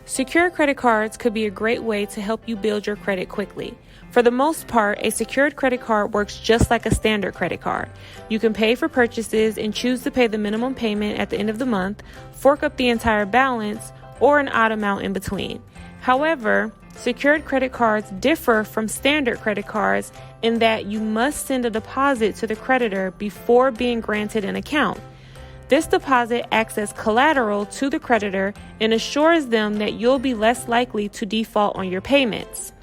Secured credit cards could be a great way to help you build your credit quickly. For the most part, a secured credit card works just like a standard credit card. You can pay for purchases and choose to pay the minimum payment at the end of the month, fork up the entire balance, or an odd amount in between. However, secured credit cards differ from standard credit cards in that you must send a deposit to the creditor before being granted an account. This deposit acts as collateral to the creditor and assures them that you'll be less likely to default on your payments.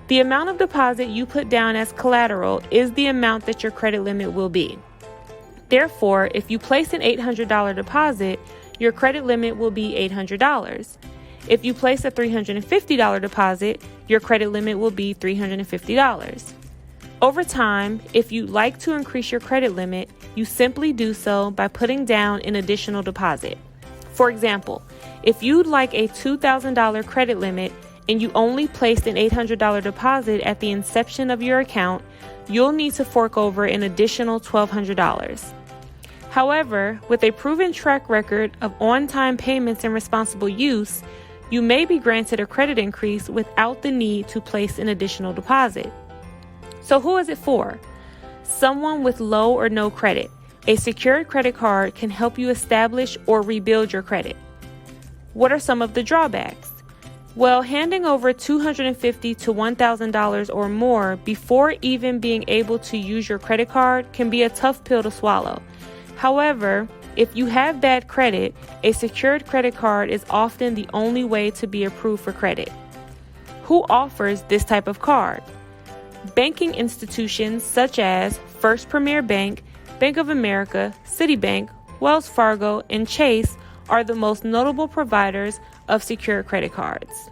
The amount of deposit you put down as collateral is the amount that your credit limit will be. Therefore, if you place an $800 deposit, your credit limit will be $800. If you place a $350 deposit, your credit limit will be $350. Over time, if you'd like to increase your credit limit, you simply do so by putting down an additional deposit. For example, if you'd like a $2,000 credit limit and you only placed an $800 deposit at the inception of your account, you'll need to fork over an additional $1,200. However, with a proven track record of on-time payments and responsible use, you may be granted a credit increase without the need to place an additional deposit. So who is it for? Someone with low or no credit. A secured credit card can help you establish or rebuild your credit. What are some of the drawbacks? Well, handing over $250 to $1,000 or more before even being able to use your credit card can be a tough pill to swallow. However, if you have bad credit, a secured credit card is often the only way to be approved for credit. Who offers this type of card? Banking institutions such as First Premier Bank, Bank of America, Citibank, Wells Fargo, and Chase are the most notable providers of secured credit cards.